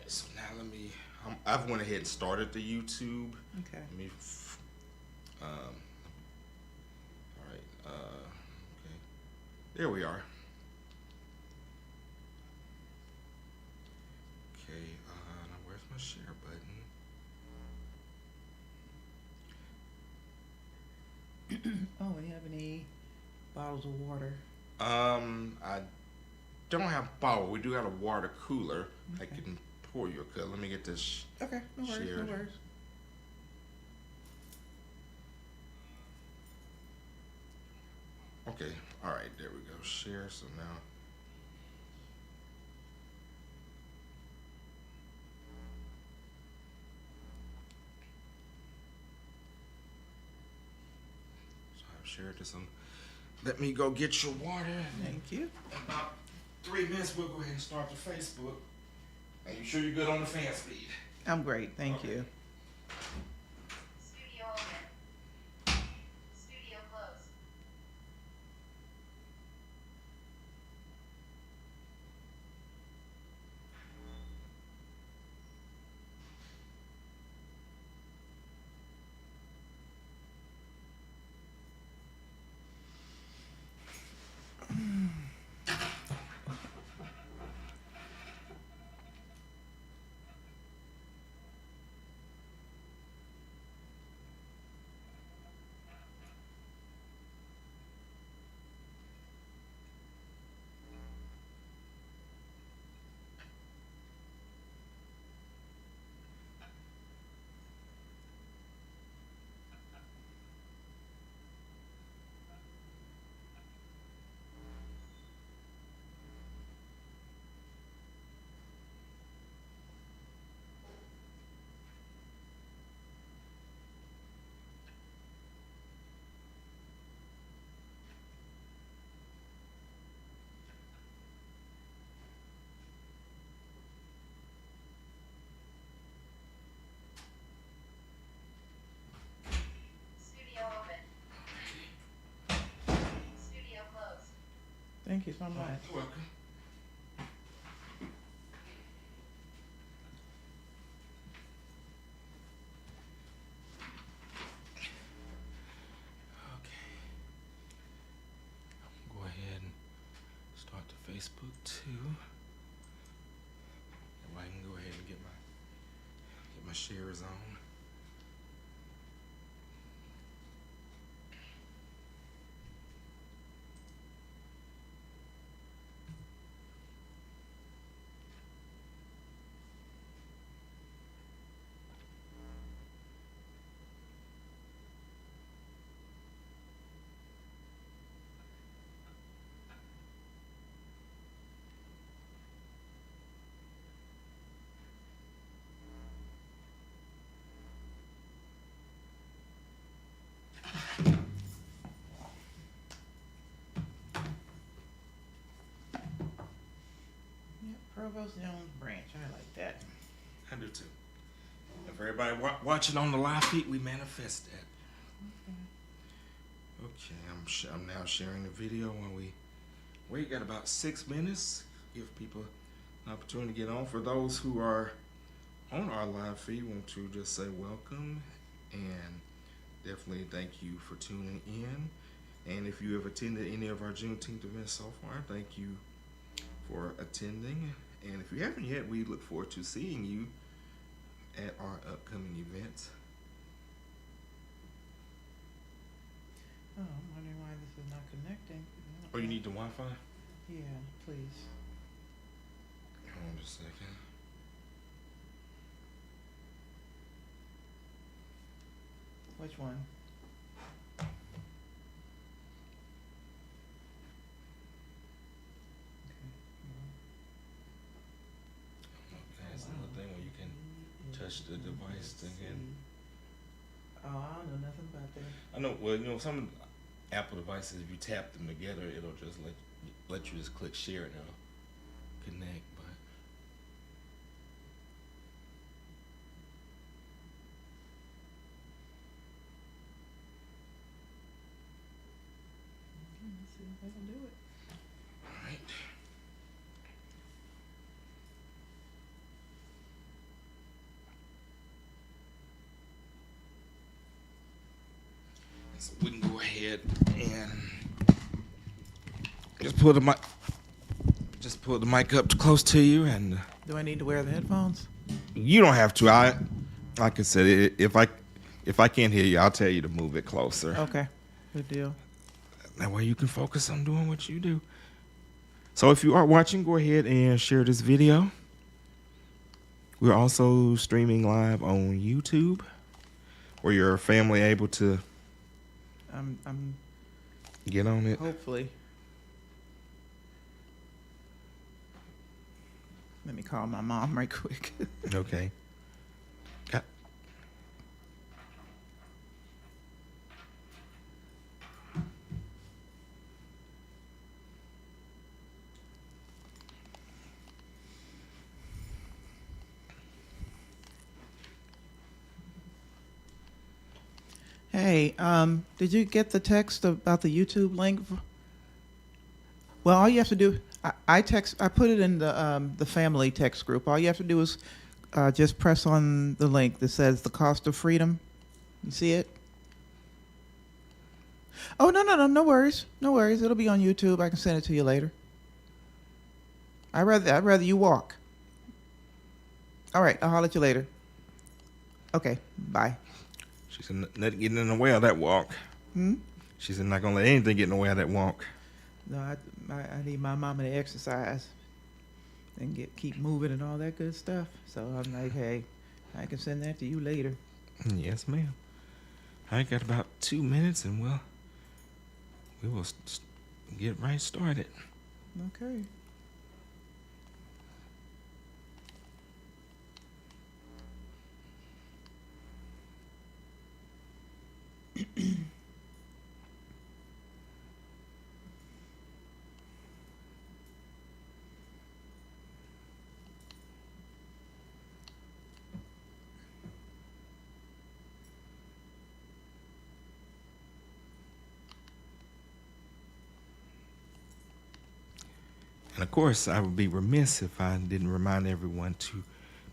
So now let me. I've went ahead and started the YouTube. Okay. Let me. All right. Okay. There we are. Okay. Now where's my share Oh, we have any bottles of water? I don't have bottle. We do have a water cooler. I Okay. can pour you a cup. Let me get this Okay, no worries, shared. no worries. Okay. All right. There we go. Share. So now. So I've shared this. Let me go get your water. Thank you. In about 3 minutes, we'll go ahead and start the Facebook. Are you sure you're good on the fan speed? I'm great, thank Okay. you. Studio open. Studio closed. Studio open. Studio closed. Thank you so much. You're welcome. Okay. Go ahead and start the Facebook too. That way I can go ahead and get my shares on. Yep, Provost Jones Branch, I like that. I do too. And for everybody watching on the live feed, we manifest that. Okay, I'm now sharing the video when we got about 6 minutes. Give people an opportunity to get on. For those who are on our live feed, want to just say welcome and definitely thank you for tuning in. And if you have attended any of our Juneteenth events so far, thank you for attending. And if you haven't yet, we look forward to seeing you at our upcoming events. Oh, I'm wondering why this is not connecting. Oh, you need the Wi-Fi? Yeah, please. Hold on just a second. Which one? Okay, that's another thing where you can touch the device again. Oh, I don't know nothing about that. I know. Well, you know, some Apple devices, if you tap them together, it'll just let you just click share and it'll connect. But Let's see if I can do it. all right. So we can go ahead and just pull the mic up close to you, and Do I need to wear the headphones? you don't have to. Like I said, if I can't hear you, I'll tell you to move it closer. Okay, good deal. That way you can focus on doing what you do. So if you are watching, go ahead and share this video. We're also streaming live on YouTube, where your family able to I'm get on it. hopefully. Let me call my mom right quick. Okay. Got- Hey, did you get the text about the YouTube link? Well, all you have to do, I put it in the family text group. All you have to do is just press on the link that says the cost of freedom. You see it? Oh, no worries. No worries. It'll be on YouTube. I can send it to you later. I'd rather you walk. All right, I'll holler at you later. Okay, bye. She said nothing getting in the way of that walk. She said not gonna let anything get in the way of that walk. No, I need my mama to exercise and keep moving and all that good stuff. So I'm like, hey, I can send that to you later. Yes, ma'am. I got about 2 minutes, and we will get right started. Okay. And of course, I would be remiss if I didn't remind everyone to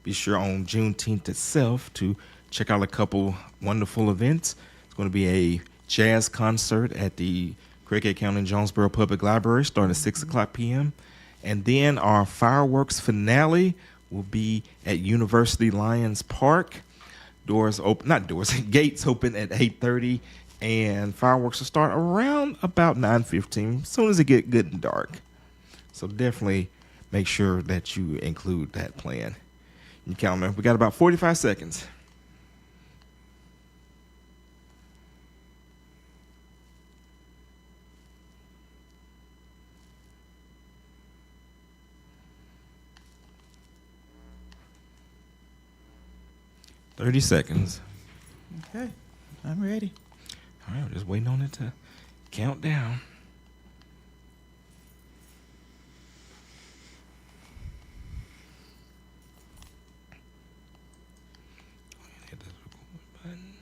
be sure on Juneteenth itself to check out a couple wonderful events. It's going to be a jazz concert at the Cricket County Jonesboro Public Library starting at 6 o'clock p.m. And then our fireworks finale will be at University Lions Park. Gates open at 8:30, and fireworks will start around about 9:15, as soon as it get good and dark. So definitely make sure that you include that plan. You calendar. We got about 45 seconds. $30 seconds. Okay, I'm ready. All right, we're just waiting on it to count down. Hit this record button.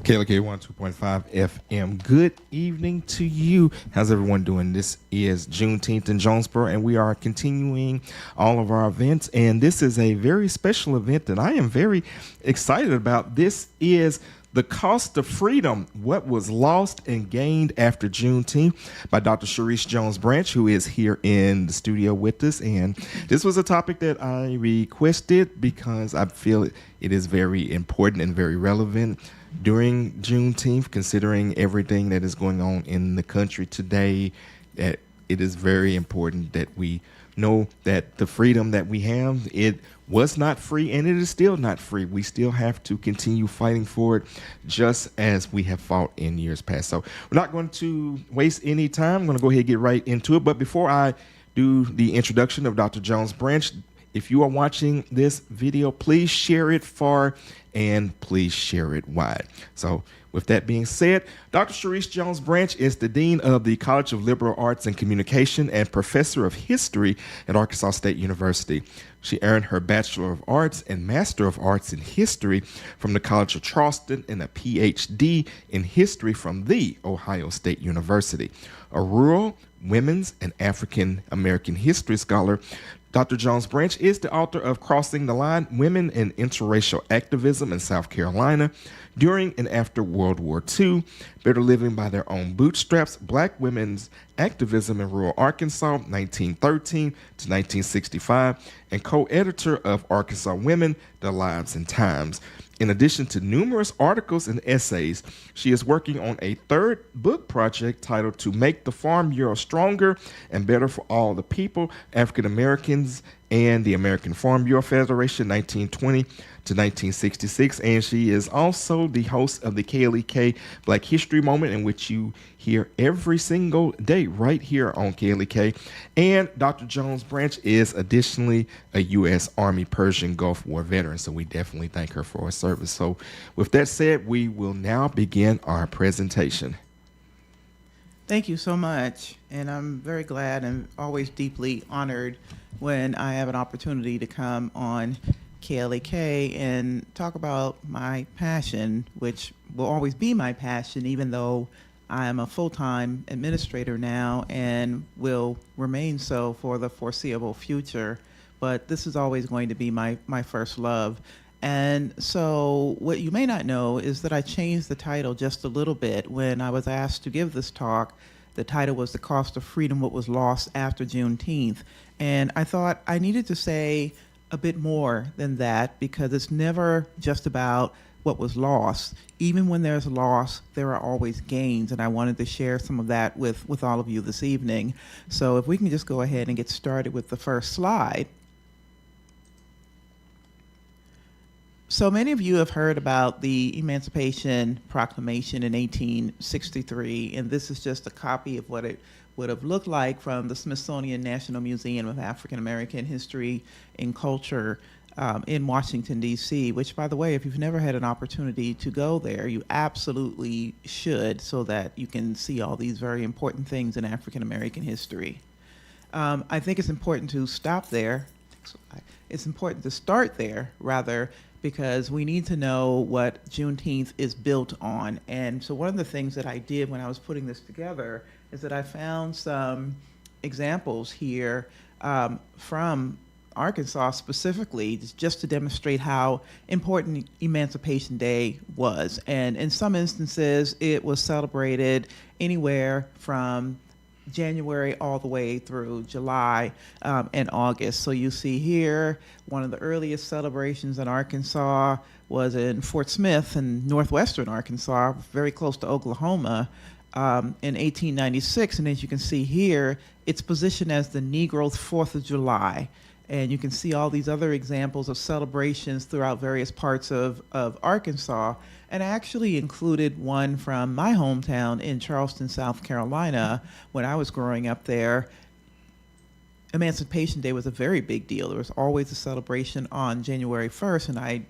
KLK 102.5 FM. Good evening to you. How's everyone doing? This is Juneteenth in Jonesboro, and we are continuing all of our events. And this is a very special event that I am very excited about. This is The Cost of Freedom, What Was Lost and Gained After Juneteenth by Dr. Cherisse Jones-Branch, who is here in the studio with us. And this was a topic that I requested because I feel it is very important and very relevant during Juneteenth, considering everything that is going on in the country today. That it is very important that we know that the freedom that we have, it was not free and it is still not free. We still have to continue fighting for it, just as we have fought in years past. So we're not going to waste any time. I'm going to go ahead and get right into it. But before I do the introduction of Dr. Jones-Branch, if you are watching this video, please share it far and please share it wide. So with that being said, Dr. Cherisse Jones Branch is the Dean of the College of Liberal Arts and Communication and Professor of History at Arkansas State University. She earned her Bachelor of Arts and Master of Arts in History from the College of Charleston and a PhD in History from The Ohio State University. A rural, women's, and African American history scholar, Dr. Jones Branch is the author of Crossing the Line, Women in Interracial Activism in South Carolina During and After World War II, Better Living by Their Own Bootstraps, Black Women's Activism in Rural Arkansas, 1913 to 1965, and co-editor of Arkansas Women, Their Lives and Times. In addition to numerous articles and essays, she is working on a third book project titled To Make the Farm Bureau Stronger and Better for All the People, African Americans and the American Farm Bureau Federation, 1920 to 1966. And she is also the host of the KLEK Black History Moment, in which you hear every single day right here on KLEK. And Dr. Jones Branch is additionally a U.S. Army Persian Gulf War veteran, so we definitely thank her for her service. So with that said, we will now begin our presentation. Thank you so much. And I'm very glad and always deeply honored when I have an opportunity to come on KLEK and talk about my passion, which will always be my passion, even though I am a full-time administrator now and will remain so for the foreseeable future. But this is always going to be my first love. And so what you may not know is that I changed the title just a little bit. When I was asked to give this talk, the title was The Cost of Freedom, What Was Lost After Juneteenth. And I thought I needed to say a bit more than that, because it's never just about what was lost. Even when there's loss, there are always gains, and I wanted to share some of that with all of you this evening. So if we can just go ahead and get started with the first slide. So many of you have heard about the Emancipation Proclamation in 1863, and this is just a copy of what it would have looked like from the Smithsonian National Museum of African American History and Culture in Washington, D.C., which, by the way, if you've never had an opportunity to go there, you absolutely should, so that you can see all these very important things in African American history. I think it's important to stop there. It's important to start there, rather, because we need to know what Juneteenth is built on. And so one of the things that I did when I was putting this together is that I found some examples here from Arkansas specifically, just to demonstrate how important Emancipation Day was. And in some instances, it was celebrated anywhere from January all the way through July and August. So you see here, one of the earliest celebrations in Arkansas was in Fort Smith in northwestern Arkansas, very close to Oklahoma, in 1896. And as you can see here, it's positioned as the Negro's 4th of July. And you can see all these other examples of celebrations throughout various parts of Arkansas. And I actually included one from my hometown in Charleston, South Carolina. When I was growing up there, Emancipation Day was a very big deal. There was always a celebration on January 1st, and I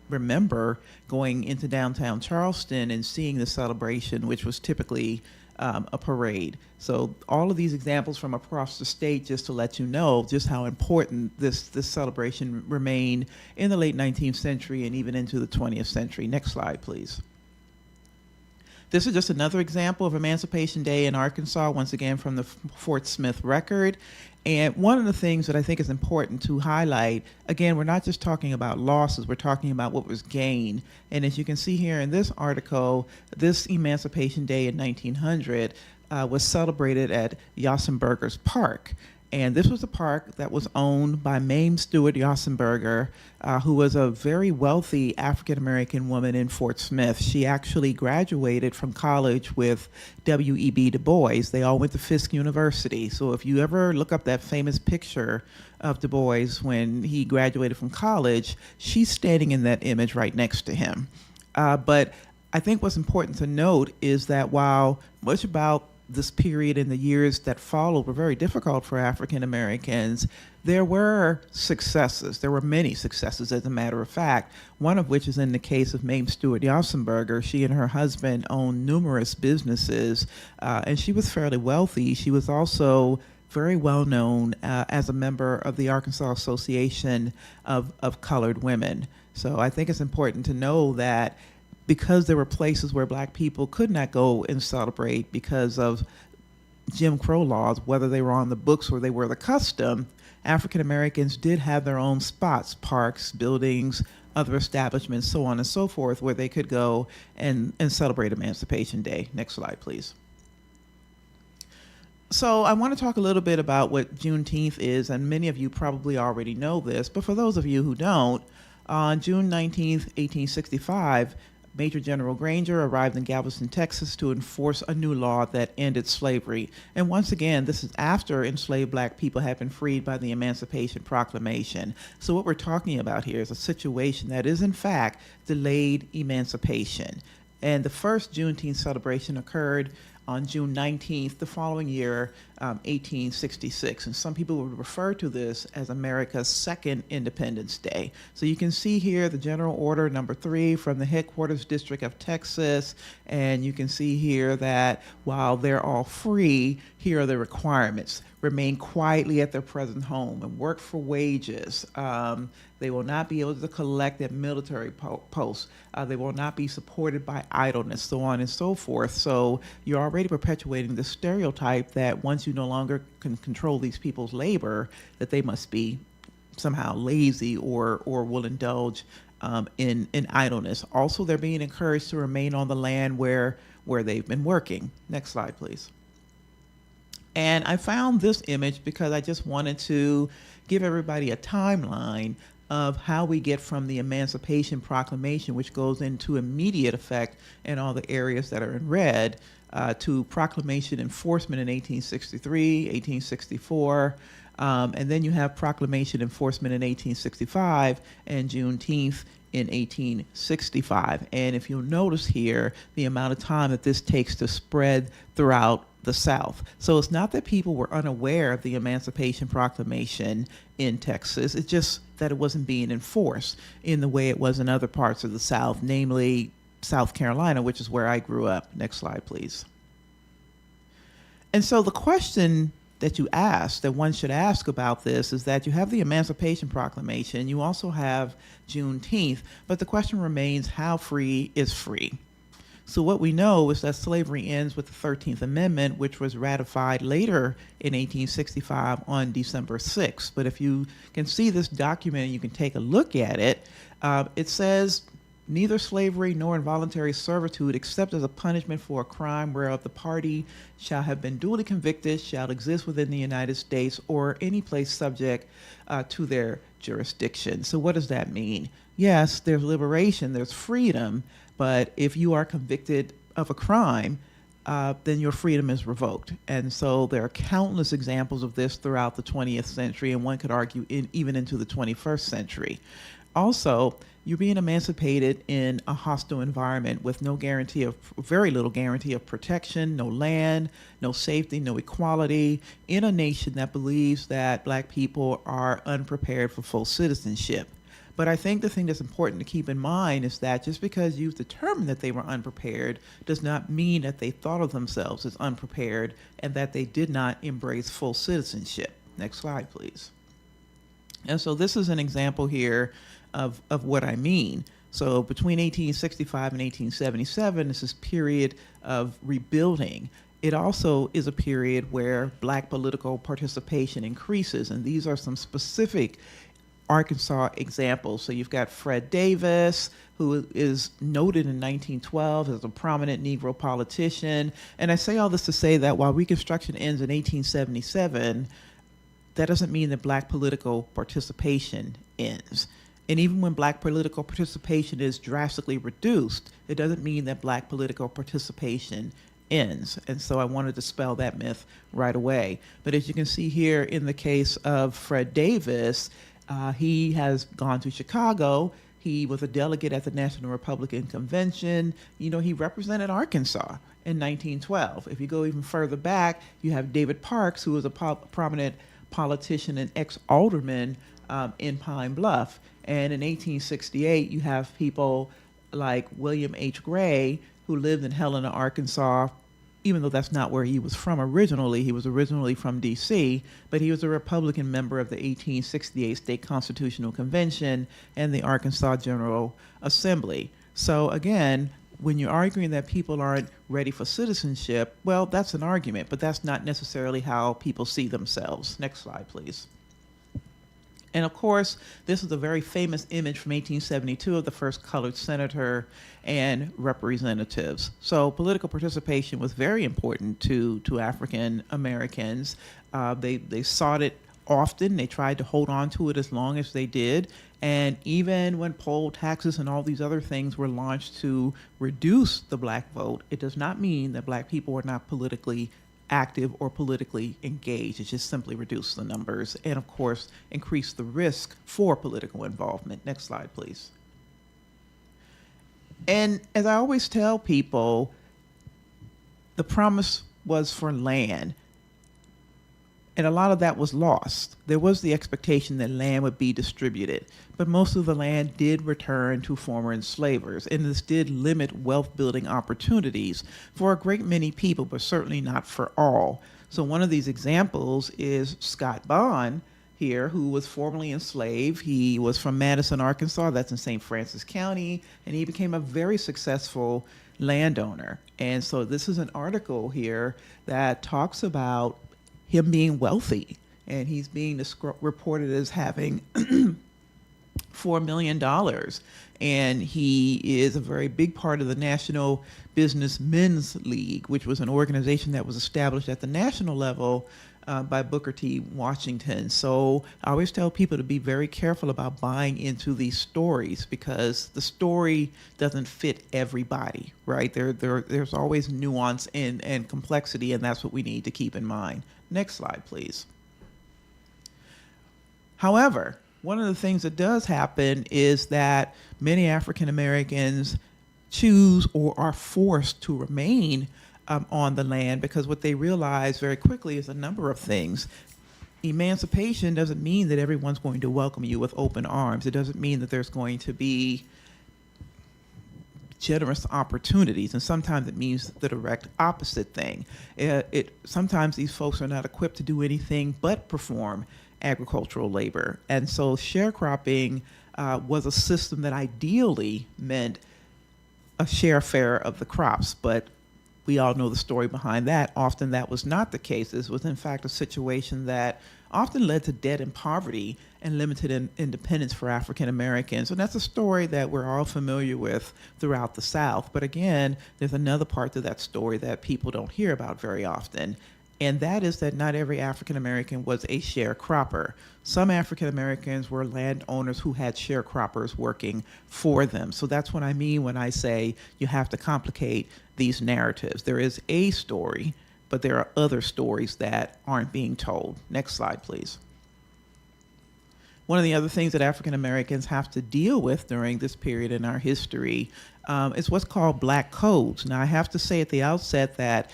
remember going into downtown Charleston and seeing the celebration, which was typically a parade. So all of these examples from across the state, just to let you know just how important this celebration remained in the late 19th century and even into the 20th century. Next slide, please. This is just another example of Emancipation Day in Arkansas, once again from the Fort Smith record. And one of the things that I think is important to highlight, again, we're not just talking about losses, we're talking about what was gained. And as you can see here in this article, this Emancipation Day in 1900 was celebrated at Yossenberger's Park. And this was a park that was owned by Mame Stewart Yossenberger, who was a very wealthy African-American woman in Fort Smith. She actually graduated from college with W.E.B. Du Bois. They all went to Fisk University. So if you ever look up that famous picture of Du Bois when he graduated from college, she's standing in that image right next to him. But I think what's important to note is that while much about this period and the years that followed were very difficult for African Americans, there were successes. There were many successes, as a matter of fact, one of which is in the case of Mame Stewart Yossenberger. She and her husband owned numerous businesses, and she was fairly wealthy. She was also very well known as a member of the Arkansas Association of Colored Women. So I think it's important to know that because there were places where black people could not go and celebrate because of Jim Crow laws, whether they were on the books or they were the custom, African Americans did have their own spots, parks, buildings, other establishments, so on and so forth, where they could go and celebrate Emancipation Day. Next slide, please. So I want to talk a little bit about what Juneteenth is, and many of you probably already know this, but for those of you who don't, on June 19th, 1865, Major General Granger arrived in Galveston, Texas to enforce a new law that ended slavery. And once again, this is after enslaved black people had been freed by the Emancipation Proclamation. So what we're talking about here is a situation that is in fact delayed emancipation. And the first Juneteenth celebration occurred on June 19th, the following year, 1866. And some people would refer to this as America's second Independence Day. So you can see here the General Order number 3 from the Headquarters District of Texas. And you can see here that while they're all free, here are the requirements. Remain quietly at their present home and work for wages. They will not be able to collect at military posts. They will not be supported by idleness, so on and so forth. So you're already perpetuating the stereotype that once you no longer can control these people's labor, that they must be somehow lazy or will indulge in idleness. Also, they're being encouraged to remain on the land where they've been working. Next slide, please. And I found this image because I just wanted to give everybody a timeline of how we get from the Emancipation Proclamation, which goes into immediate effect in all the areas that are in red, to Proclamation enforcement in 1863, 1864, and then you have Proclamation enforcement in 1865 and Juneteenth in 1865. And if you'll notice here, the amount of time that this takes to spread throughout the South. So it's not that people were unaware of the Emancipation Proclamation in Texas, it's just that it wasn't being enforced in the way it was in other parts of the South, namely South Carolina, which is where I grew up. Next slide, please. And so the question that you ask, that one should ask about this, is that you have the Emancipation Proclamation, you also have Juneteenth, but the question remains, how free is free? So what we know is that slavery ends with the 13th Amendment, which was ratified later in 1865 on December 6th. But if you can see this document and you can take a look at it, it says, neither slavery nor involuntary servitude, except as a punishment for a crime whereof the party shall have been duly convicted, shall exist within the United States or any place subject to their jurisdiction. So what does that mean? Yes, there's liberation, there's freedom, but if you are convicted of a crime, then your freedom is revoked. And so there are countless examples of this throughout the 20th century, and one could argue even into the 21st century. Also, you're being emancipated in a hostile environment with no guarantee of, very little guarantee of protection, no land, no safety, no equality, in a nation that believes that black people are unprepared for full citizenship. But I think the thing that's important to keep in mind is that just because you've determined that they were unprepared does not mean that they thought of themselves as unprepared and that they did not embrace full citizenship. Next slide, please. And so this is an example here of what I mean. So between 1865 and 1877, this is a period of rebuilding. It also is a period where black political participation increases, and these are some specific Arkansas examples. So you've got Fred Davis, who is noted in 1912 as a prominent Negro politician. And I say all this to say that while Reconstruction ends in 1877, that doesn't mean that black political participation ends. And even when black political participation is drastically reduced, it doesn't mean that black political participation ends. And so I wanted to dispel that myth right away. But as you can see here in the case of Fred Davis, he has gone to Chicago. He was a delegate at the National Republican Convention. You know, he represented Arkansas in 1912. If you go even further back, you have David Parks, who was a prominent politician and ex-alderman in Pine Bluff. And in 1868, you have people like William H. Gray, who lived in Helena, Arkansas, even though that's not where he was from originally. He was originally from D.C., but he was a Republican member of the 1868 State Constitutional Convention and the Arkansas General Assembly. So again, when you're arguing that people aren't ready for citizenship, well, that's an argument, but that's not necessarily how people see themselves. Next slide, please. And of course, this is a very famous image from 1872 of the first colored senator and representatives. So political participation was very important to African Americans. They sought it often. They tried to hold on to it as long as they did. And even when poll taxes and all these other things were launched to reduce the black vote, it does not mean that black people were not politically active or politically engaged. It just simply reduced the numbers and, of course, increased the risk for political involvement. Next slide, please. And as I always tell people, the promise was for land. And a lot of that was lost. There was the expectation that land would be distributed, but most of the land did return to former enslavers, and this did limit wealth building opportunities for a great many people, but certainly not for all. So one of these examples is Scott Bond here, who was formerly enslaved. He was from Madison, Arkansas, that's in St. Francis County, and he became a very successful landowner. And so this is an article here that talks about him being wealthy, and he's being reported as having $4 million. And he is a very big part of the National Business Men's League, which was an organization that was established at the national level by Booker T. Washington. So I always tell people to be very careful about buying into these stories, because the story doesn't fit everybody, right? There's always nuance and complexity, and that's what we need to keep in mind. Next slide, please. However, one of the things that does happen is that many African Americans choose or are forced to remain on the land, because what they realize very quickly is a number of things. Emancipation doesn't mean that everyone's going to welcome you with open arms. It doesn't mean that there's going to be generous opportunities, and sometimes it means the direct opposite thing. Sometimes these folks are not equipped to do anything but perform agricultural labor, and so sharecropping was a system that ideally meant a share of the crops, but we all know the story behind that. Often that was not the case. This was in fact a situation that often led to debt and poverty and limited independence for African Americans. And that's a story that we're all familiar with throughout the South. But again, there's another part to that story that people don't hear about very often. And that is that not every African American was a sharecropper. Some African Americans were landowners who had sharecroppers working for them. So that's what I mean when I say you have to complicate these narratives. There is a story, but there are other stories that aren't being told. Next slide, please. One of the other things that African Americans have to deal with during this period in our history is what's called black codes. Now, I have to say at the outset that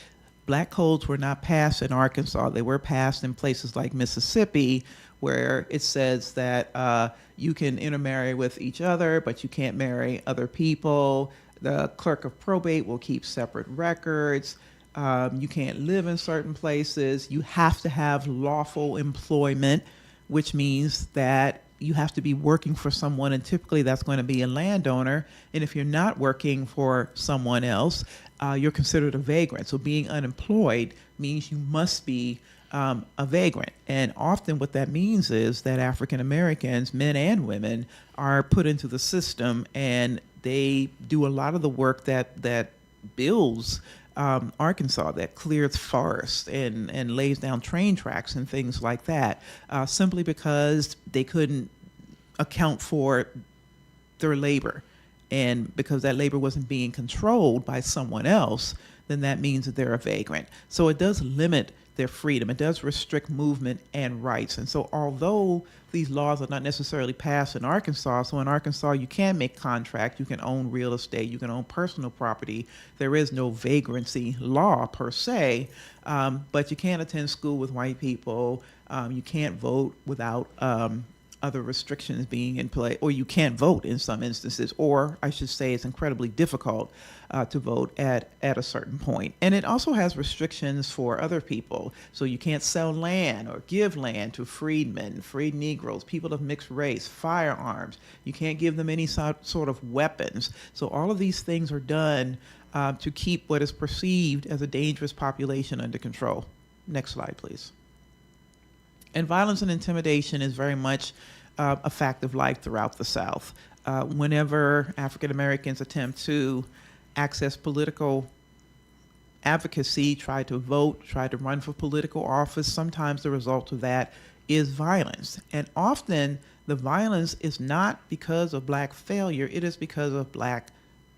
black codes were not passed in Arkansas. They were passed in places like Mississippi, where it says that you can intermarry with each other, but you can't marry other people. The clerk of probate will keep separate records. You can't live in certain places. You have to have lawful employment, which means that you have to be working for someone, and typically that's going to be a landowner. And if you're not working for someone else, you're considered a vagrant. So being unemployed means you must be a vagrant. And often what that means is that African Americans, men and women, are put into the system, and they do a lot of the work that builds Arkansas, that clears forests and lays down train tracks and things like that, simply because they couldn't account for their labor. And because that labor wasn't being controlled by someone else, then that means that they're a vagrant. So it does limit their freedom. It does restrict movement and rights. And so although these laws are not necessarily passed in Arkansas, so in Arkansas you can make contracts, you can own real estate, you can own personal property. There is no vagrancy law per se, but you can't attend school with white people. You can't vote without other restrictions being in play, or you can't vote in some instances, or I should say it's incredibly difficult to vote at a certain point. And it also has restrictions for other people. So you can't sell land or give land to freedmen, freed Negroes, people of mixed race, firearms. You can't give them any sort of weapons. So all of these things are done to keep what is perceived as a dangerous population under control. Next slide, please. And violence and intimidation is very much a fact of life throughout the South. Whenever African Americans attempt to access political advocacy, try to vote, try to run for political office, sometimes the result of that is violence. And often the violence is not because of black failure, it is because of black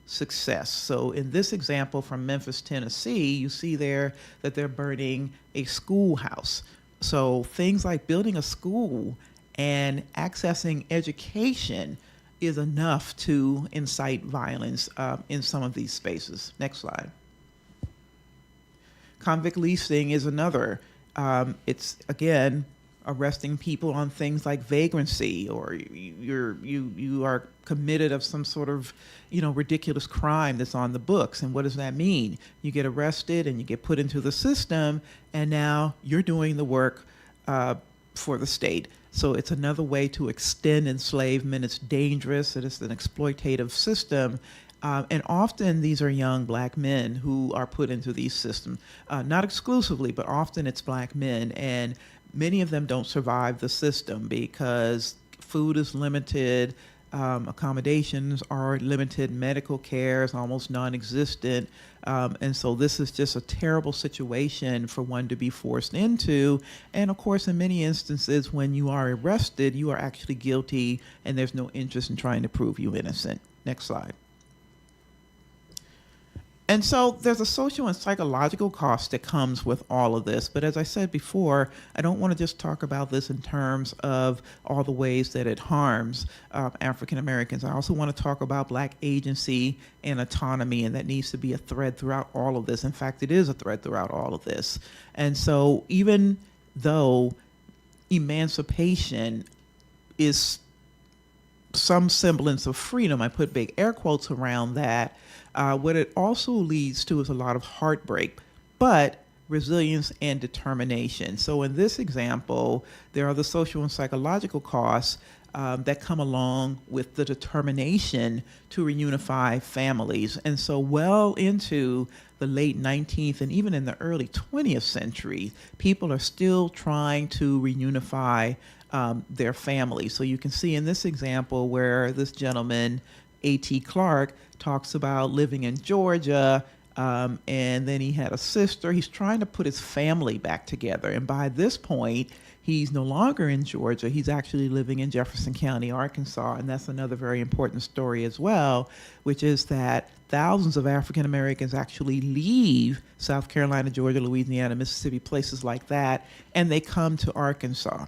success. So in this example from Memphis, Tennessee, you see there that they're burning a schoolhouse. So things like building a school and accessing education is enough to incite violence in some of these spaces. Next slide. Convict leasing is another. It's, again, arresting people on things like vagrancy, or you are committed of some sort of ridiculous crime that's on the books. And what does that mean? You get arrested and you get put into the system, and now you're doing the work for the state. So it's another way to extend enslavement. It's dangerous. It is an exploitative system. And often these are young black men who are put into these systems. Not exclusively, but often it's black men. And many of them don't survive the system because food is limited, accommodations are limited, medical care is almost non-existent. And so this is just a terrible situation for one to be forced into. And of course, in many instances, when you are arrested, you are actually guilty and there's no interest in trying to prove you innocent. Next slide. And so there's a social and psychological cost that comes with all of this. But as I said before, I don't want to just talk about this in terms of all the ways that it harms African Americans. I also want to talk about black agency and autonomy, and that needs to be a thread throughout all of this. In fact, it is a thread throughout all of this. And so even though emancipation is some semblance of freedom, I put big air quotes around that, what it also leads to is a lot of heartbreak, but resilience and determination. So in this example, there are the social and psychological costs that come along with the determination to reunify families. And so well into the late 19th and even in the early 20th century, people are still trying to reunify their families. So you can see in this example where this gentleman, A.T. Clark, talks about living in Georgia, and then he had a sister. He's trying to put his family back together. And by this point, he's no longer in Georgia. He's actually living in Jefferson County, Arkansas. And that's another very important story as well, which is that thousands of African Americans actually leave South Carolina, Georgia, Louisiana, Mississippi, places like that, and they come to Arkansas.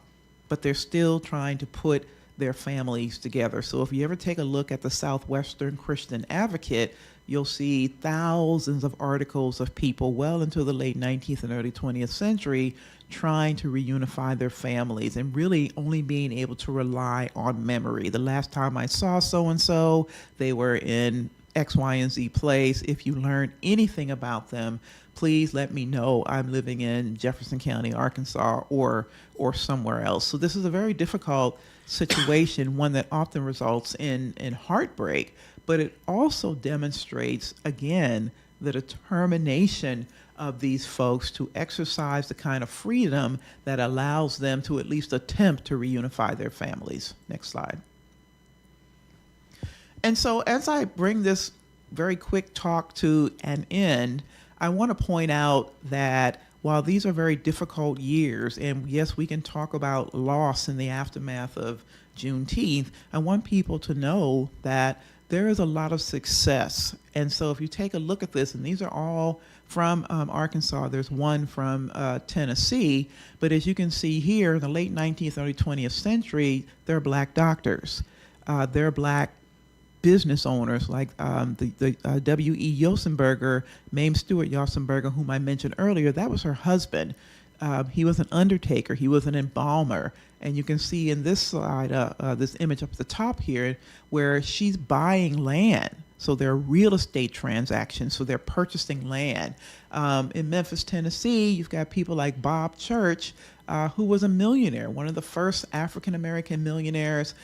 But they're still trying to put their families together. So if you ever take a look at the Southwestern Christian Advocate, you'll see thousands of articles of people well into the late 19th and early 20th century trying to reunify their families and really only being able to rely on memory. The last time I saw so-and-so, they were in X, Y, and Z place. If you learn anything about them, please let me know. I'm living in Jefferson County, Arkansas, or somewhere else. So this is a very difficult situation, one that often results in heartbreak, but it also demonstrates, again, the determination of these folks to exercise the kind of freedom that allows them to at least attempt to reunify their families. Next slide. And so as I bring this very quick talk to an end, I want to point out that while these are very difficult years, and yes, we can talk about loss in the aftermath of Juneteenth, I want people to know that there is a lot of success. And so if you take a look at this, and these are all from Arkansas. There's one from Tennessee. But as you can see here, in the late 19th, early 20th century, there are black doctors. There are black business owners like the W.E. Yosenberger, Mame Stewart Yosenberger, whom I mentioned earlier. That was her husband. He was an undertaker. He was an embalmer. And you can see in this slide, this image up at the top here, where she's buying land. So they're real estate transactions. So they're purchasing land. In Memphis, Tennessee, you've got people like Bob Church, who was a millionaire, one of the first African-American millionaires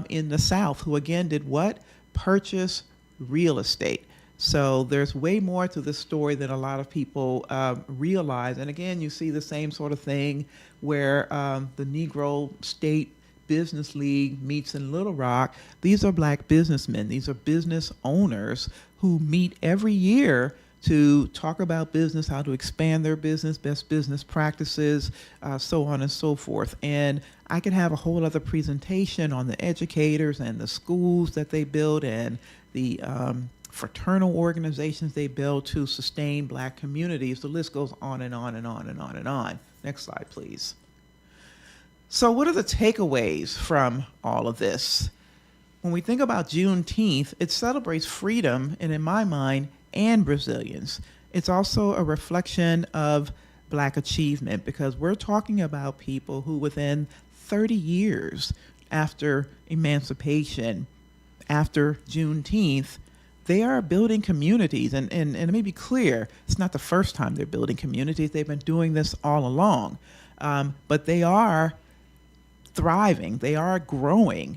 in the South, who again did what? Purchase real estate. So there's way more to this story than a lot of people realize. And again, you see the same sort of thing where the Negro State Business League meets in Little Rock. These are black businessmen. These are business owners who meet every year to talk about business, how to expand their business, best business practices, so on and so forth. And I could have a whole other presentation on the educators and the schools that they build and the fraternal organizations they build to sustain black communities. The list goes on and on and on and on and on. Next slide, please. So what are the takeaways from all of this? When we think about Juneteenth, it celebrates freedom, and in my mind, and Brazilians. It's also a reflection of black achievement, because we're talking about people who within 30 years after emancipation, after Juneteenth, they are building communities. And let me be clear, it's not the first time they're building communities. They've been doing this all along. But they are thriving. They are growing.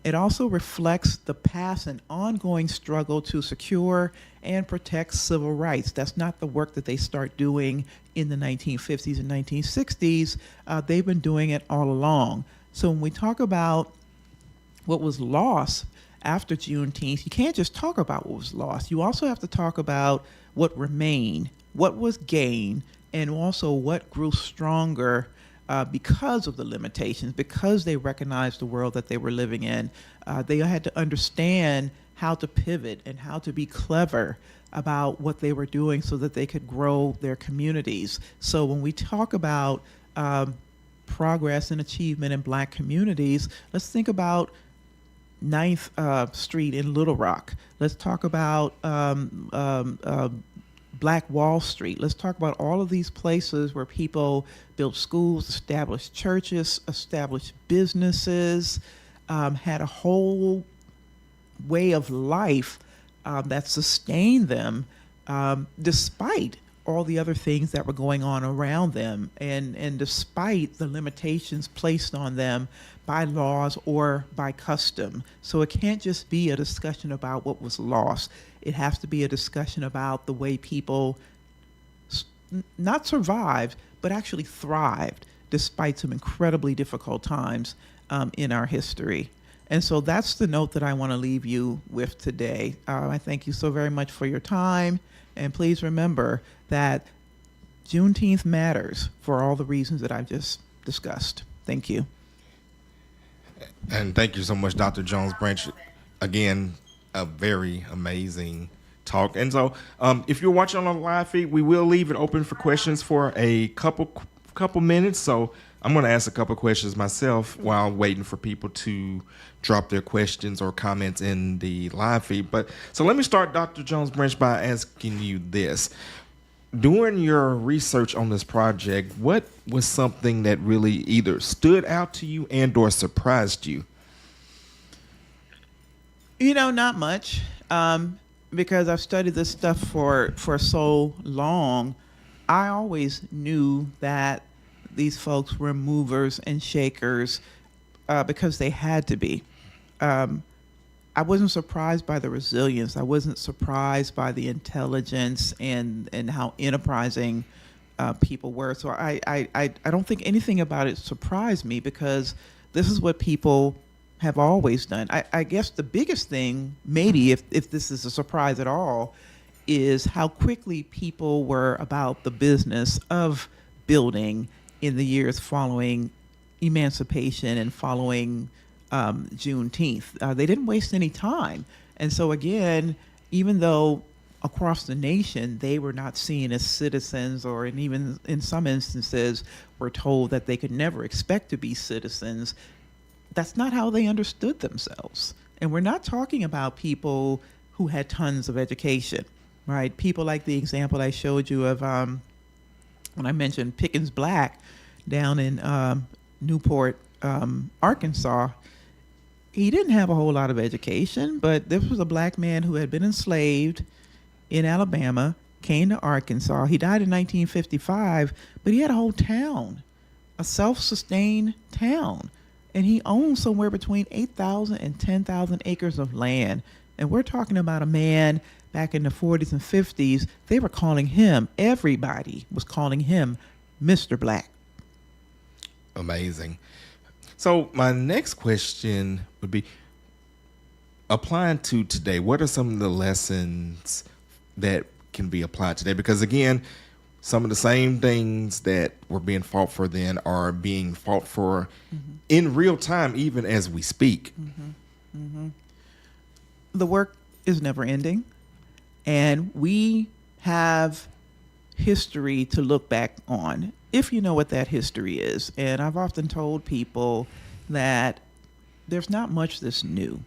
It also reflects the past and ongoing struggle to secure and protect civil rights. That's not the work that they start doing in the 1950s and 1960s. They've been doing it all along. So when we talk about what was lost after Juneteenth, you can't just talk about what was lost. You also have to talk about what remained, what was gained, and also what grew stronger because of the limitations, because they recognized the world that they were living in. They had to understand how to pivot and how to be clever about what they were doing so that they could grow their communities. So when we talk about progress and achievement in black communities, let's think about 9th Street in Little Rock. Let's talk about Black Wall Street. Let's talk about all of these places where people built schools, established churches, established businesses, had a whole way of life that sustained them despite all the other things that were going on around them, and despite the limitations placed on them by laws or by custom. So it can't just be a discussion about what was lost. It has to be a discussion about the way people not survived, but actually thrived despite some incredibly difficult times in our history. And so that's the note that I want to leave you with today. I thank you so very much for your time. And please remember that Juneteenth matters for all the reasons that I've just discussed. Thank you. And thank you so much, Dr. Jones Branch. Again, a very amazing talk. And so if you're watching on the live feed, we will leave it open for questions for a couple minutes. So I'm going to ask a couple questions myself while waiting for people to drop their questions or comments in the live feed. But so let me start, Dr. Jones Branch, by asking you this. During your research on this project, what was something that really either stood out to you and or surprised you? You know, not much, because I've studied this stuff for so long. I always knew that these folks were movers and shakers because they had to be. I wasn't surprised by the resilience. I wasn't surprised by the intelligence and how enterprising people were. So I don't think anything about it surprised me, because this is what people have always done. I guess the biggest thing, maybe if this is a surprise at all, is how quickly people were about the business of building in the years following emancipation and following Juneteenth. They didn't waste any time. And so again, even though across the nation, they were not seen as citizens, or even in some instances were told that they could never expect to be citizens. That's not how they understood themselves. And we're not talking about people who had tons of education, right? People like the example I showed you of when I mentioned Pickens Black down in Newport, Arkansas. He didn't have a whole lot of education, but this was a black man who had been enslaved in Alabama, came to Arkansas. He died in 1955, but he had a whole town, a self-sustained town. And he owned somewhere between 8,000 and 10,000 acres of land. And we're talking about a man back in the 40s and 50s. They were calling him, everybody was calling him Mr. Black. Amazing. So my next question would be, applying to today, what are some of the lessons that can be applied today? Because again, some of the same things that were being fought for then are being fought for in real time, even as we speak. The work is never ending, and we have history to look back on, if you know what that history is. And I've often told people that there's not much that's new.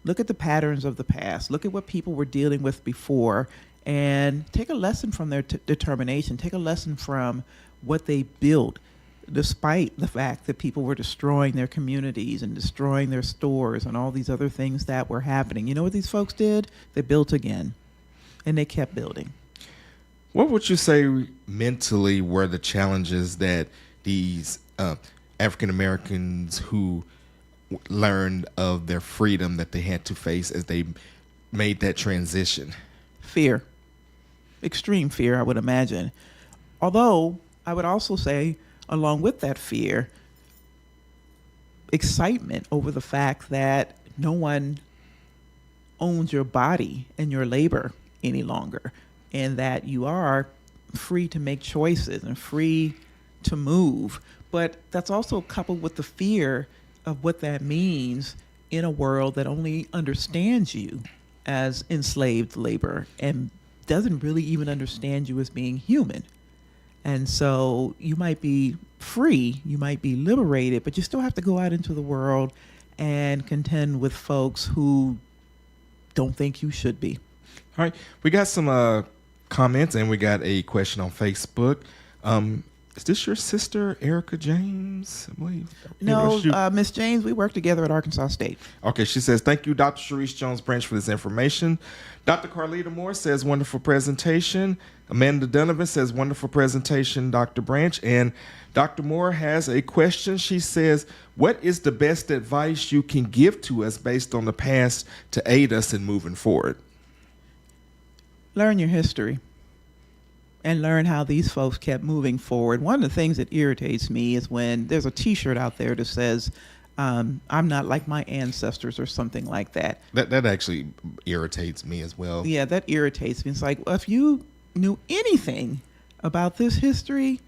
Look at the patterns of the past. Look at what people were dealing with before, and take a lesson from their determination. Take a lesson from what they built, despite the fact that people were destroying their communities and destroying their stores and all these other things that were happening. You know what these folks did? They built again, and they kept building. What would you say mentally were the challenges that these African Americans who learned of their freedom that they had to face as they made that transition? Fear. Extreme fear, I would imagine. Although, I would also say, along with that fear, excitement over the fact that no one owns your body and your labor any longer, and that you are free to make choices and free to move. But that's also coupled with the fear of what that means in a world that only understands you as enslaved labor and doesn't really even understand you as being human. And so you might be free, you might be liberated, but you still have to go out into the world and contend with folks who don't think you should be. All right. We got some comments, and we got a question on Facebook. Is this your sister, Erica James, I believe? No, Miss James, we work together at Arkansas State. Okay, she says, thank you, Dr. Cherisse Jones-Branch, for this information. Dr. Carlita Moore says, wonderful presentation. Amanda Donovan says, wonderful presentation, Dr. Branch. And Dr. Moore has a question. She says, what is the best advice you can give to us based on the past to aid us in moving forward? Learn your history and learn how these folks kept moving forward. One of the things that irritates me is when there's a T-shirt out there that says, I'm not like my ancestors, or something like that. That actually irritates me as well. Yeah, that irritates me. It's like, well, if you knew anything about this history,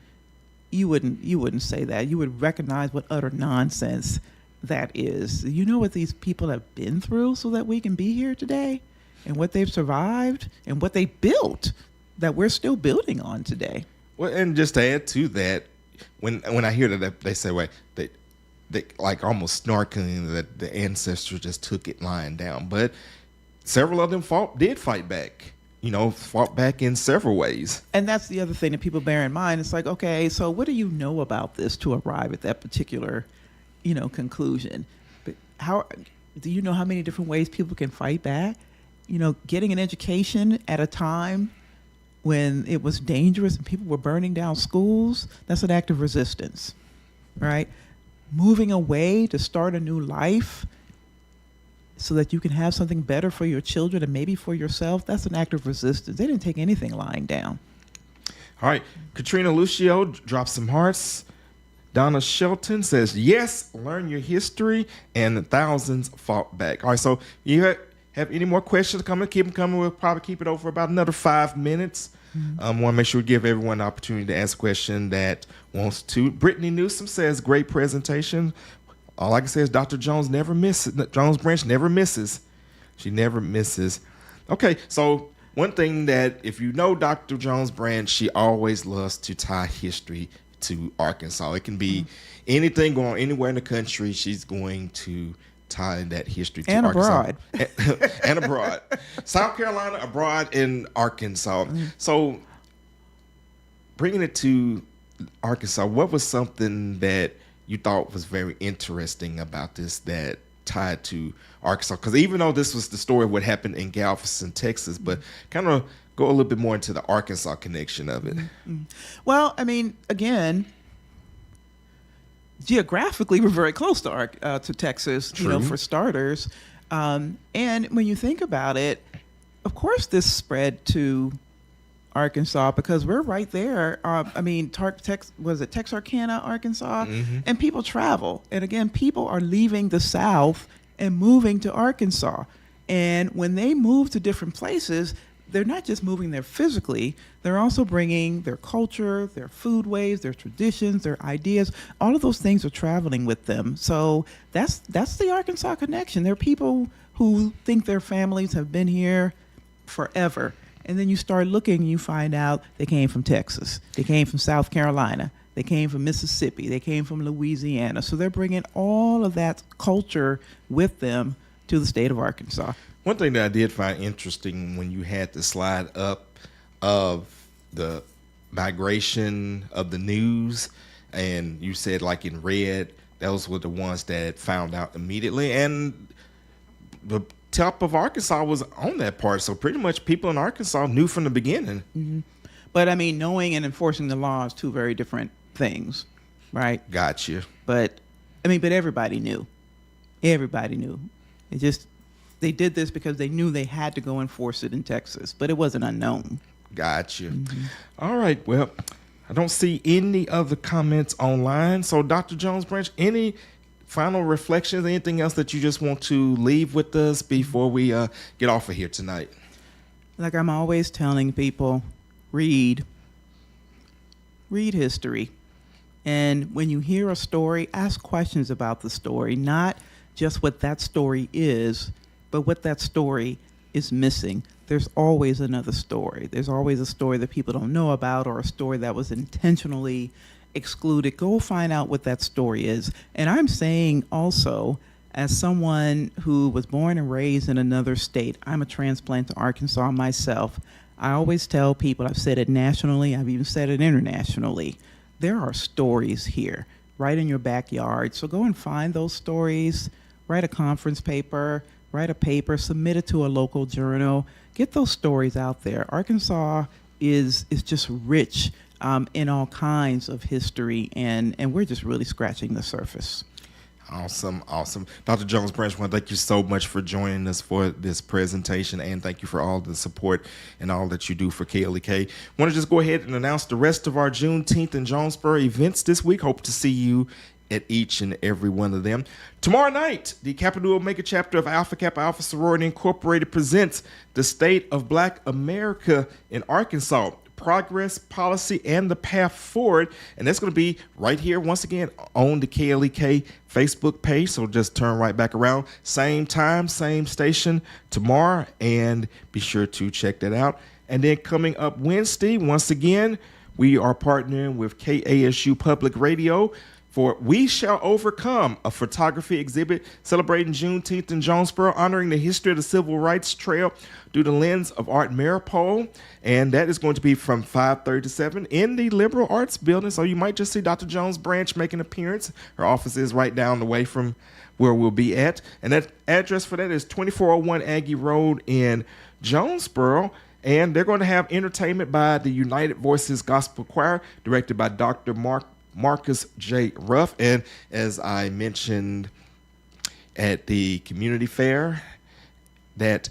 you wouldn't say that. You would recognize what utter nonsense that is. You know what these people have been through so that we can be here today, and what they've survived and what they built that we're still building on today. Well, and just to add to that, when I hear that they say, wait, they like almost snarking that the ancestors just took it lying down, but several of them did fight back. Fought back in several ways. And that's the other thing that people bear in mind. It's like, okay, so what do you know about this to arrive at that particular, conclusion? But how do you know how many different ways people can fight back? Getting an education at a time when it was dangerous and people were burning down schools, that's an act of resistance, right? Moving away to start a new life so that you can have something better for your children and maybe for yourself, that's an act of resistance. They didn't take anything lying down. All right. Katrina Lucio drops some hearts. Donna Shelton says, yes, learn your history, and thousands fought back. All right, so you have any more questions coming? Keep them coming. We'll probably keep it over about another 5 minutes. Want to make sure we give everyone the opportunity to ask a question that wants to. Brittany Newsom says, great presentation. All I can say is Dr. Jones never misses. Jones Branch never misses. She never misses. Okay, so one thing that, if you know Dr. Jones Branch, she always loves to tie history to Arkansas. It can be anything going on anywhere in the country. She's going to tie that history to And Arkansas. abroad. And abroad. South Carolina, abroad, in Arkansas. So bringing it to Arkansas, what was something that you thought was very interesting about this that tied to Arkansas? Because even though this was the story of what happened in Galveston, Texas, but kind of go a little bit more into the Arkansas connection of it. Well, I mean, again, geographically, we're very close to Texas, you know, True. for starters. And when you think about it, of course, this spread to Arkansas because we're right there. I mean, was it Texarkana, Arkansas? And people travel. And again, people are leaving the South and moving to Arkansas. And when they move to different places, they're not just moving there physically, they're also bringing their culture, their foodways, their traditions, their ideas. All of those things are traveling with them. So that's the Arkansas connection. There are people who think their families have been here forever. And then you start looking and you find out they came from Texas. They came from South Carolina. They came from Mississippi. They came from Louisiana. So they're bringing all of that culture with them to the state of Arkansas. One thing that I did find interesting when you had the slide up of the migration of the news, and you said like in red, those were the ones that found out immediately, and the top of Arkansas was on that part. So pretty much people in Arkansas knew from the beginning. But I mean, knowing and enforcing the law is two very different things, right? Gotcha. But I mean, but everybody knew. Everybody knew. They did this because they knew they had to go enforce it in Texas, but it wasn't unknown. Gotcha. All right. Well, I don't see any other comments online. So, Dr. Jones Branch, any final reflections, anything else that you just want to leave with us before we get off of here tonight? Like I'm always telling people, read history. And when you hear a story, ask questions about the story, not just what that story is, but what that story is missing. There's always another story. There's always a story that people don't know about or a story that was intentionally excluded. Go find out what that story is. And I'm saying also, as someone who was born and raised in another state, I'm a transplant to Arkansas myself. I always tell people, I've said it nationally, I've even said it internationally, there are stories here right in your backyard. So go and find those stories, write a conference paper, write a paper, submit it to a local journal, get those stories out there. Arkansas is just rich in all kinds of history, and we're just really scratching the surface. Awesome. Dr. Jones Branch, I want to thank you so much for joining us for this presentation, and thank you for all the support and all that you do for KLEK. Want to just go ahead and announce the rest of our Juneteenth and Jonesboro events this week. Hope to see you at each and every one of them. Tomorrow night, the Capitol Omega chapter of Alpha Kappa Alpha Sorority Incorporated presents the State of Black America in Arkansas, Progress, Policy, and the Path Forward. And that's going to be right here, once again, on the KLEK Facebook page. So just turn right back around. Same time, same station tomorrow. And be sure to check that out. And then coming up Wednesday, once again, we are partnering with KASU Public Radio for We Shall Overcome, a photography exhibit celebrating Juneteenth in Jonesboro, honoring the history of the Civil Rights Trail through the lens of Art Maripol. And that is going to be from 5:30 to 7 in the Liberal Arts Building. So you might just see Dr. Jones Branch make an appearance. Her office is right down the way from where we'll be at. And that address for that is 2401 Aggie Road in Jonesboro. And they're going to have entertainment by the United Voices Gospel Choir, directed by Dr. Marcus J. Ruff. And as I mentioned at the community fair, that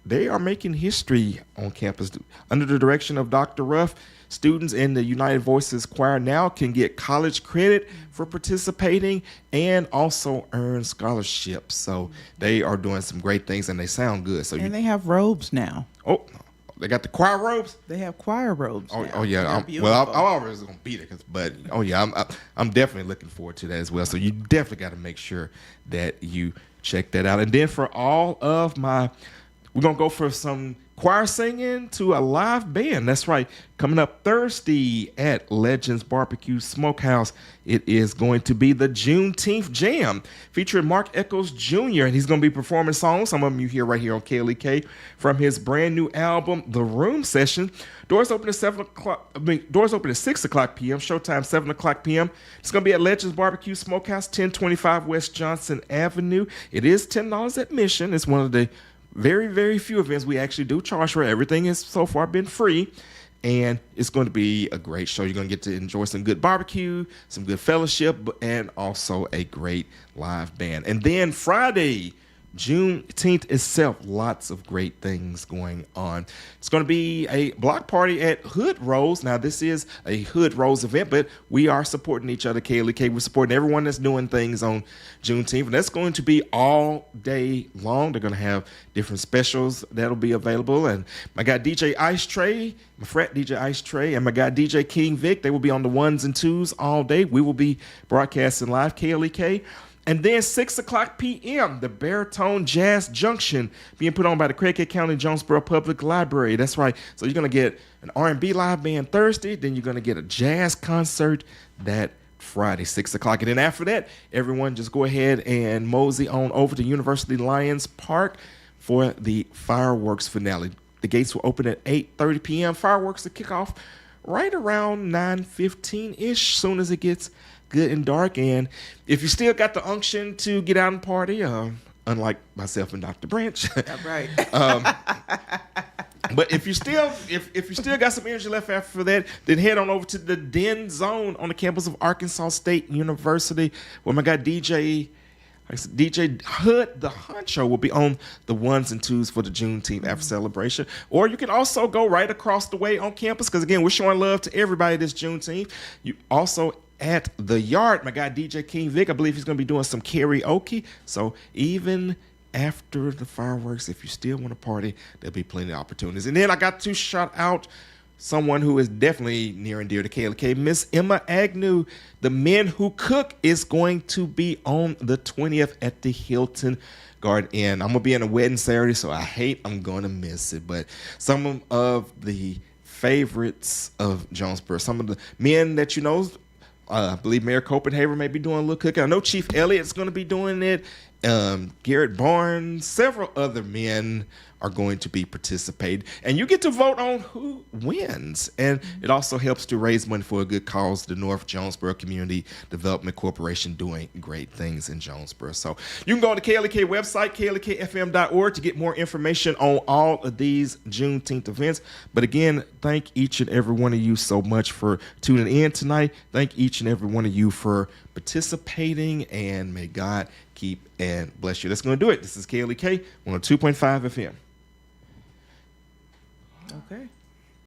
they are making history on campus. Under the direction of Dr. Ruff, students in the United Voices Choir now can get college credit for participating and also earn scholarships. So they are doing some great things, and they sound good. So And they have robes now. Oh, they got the choir robes. They have choir robes now. Oh yeah. They're I'm beautiful. always gonna be there, but I'm definitely looking forward to that as well. So you definitely got to make sure that you check that out. And then for all of my we're going to go for some choir singing to a live band. That's right. Coming up Thursday at Legends Barbecue Smokehouse, it is going to be the Juneteenth Jam featuring Mark Echols Jr. And he's going to be performing songs. Some of them you hear right here on KLEK from his brand new album, The Room Session. Doors open at 6 o'clock p.m. Showtime 7 o'clock p.m. It's going to be at Legends Barbecue Smokehouse, 1025 West Johnson Avenue. It is $10 admission. It's one of the very, very few events we actually do charge for. Everything has so far been free, and it's going to be a great show. You're going to get to enjoy some good barbecue, some good fellowship, and also a great live band. And then Friday, Juneteenth itself, lots of great things going on. It's going to be a block party at Hood Rose. Now, this is a Hood Rose event, but we are supporting each other, KLEK. We're supporting everyone that's doing things on Juneteenth, and that's going to be all day long. They're going to have different specials that'll be available. And my guy DJ Ice Tray, my frat DJ Ice Tray, and my guy DJ King Vic, they will be on the ones and twos all day. We will be broadcasting live, KLEK. And then 6 o'clock p.m., the Baritone Jazz Junction being put on by the Craighead County Jonesboro Public Library. That's right. So you're going to get an R&B live band Thursday. Then you're going to get a jazz concert that Friday, 6 o'clock. And then after that, everyone just go ahead and mosey on over to University Lions Park for the fireworks finale. The gates will open at 8:30 p.m. Fireworks will kick off right around 9:15-ish, soon as it gets good and dark. And if you still got the unction to get out and party, unlike myself and Dr. Branch, Right. but if you still got some energy left after that, then head on over to the Den Zone on the campus of Arkansas State University, where my guy DJ Hood, the honcho, will be on the ones and twos for the Juneteenth after celebration. Or you can also go right across the way on campus, because again, we're showing love to everybody this Juneteenth. You also at the Yard, my guy DJ King Vic, I believe he's going to be doing some karaoke. So even after the fireworks, if you still want to party, there'll be plenty of opportunities. And then I got to shout out someone who is definitely near and dear to KLK, Miss Emma Agnew. The Men Who Cook is going to be on the 20th at the Hilton Garden Inn. I'm going to be in a wedding Saturday, so I'm going to miss it. But some of the favorites of Jonesboro, some of the men that you know, I believe Mayor Copenhaver may be doing a little cooking. I know Chief Elliott's going to be doing it. Garrett Barnes, several other men are going to be participating. And you get to vote on who wins. And it also helps to raise money for a good cause, the North Jonesboro Community Development Corporation, doing great things in Jonesboro. So you can go on the KLK website, klkfm.org, to get more information on all of these Juneteenth events. But again, thank each and every one of you so much for tuning in tonight. Thank each and every one of you for participating, and may God keep and bless you. That's going to do it. This is KLK 102.5 FM. Okay.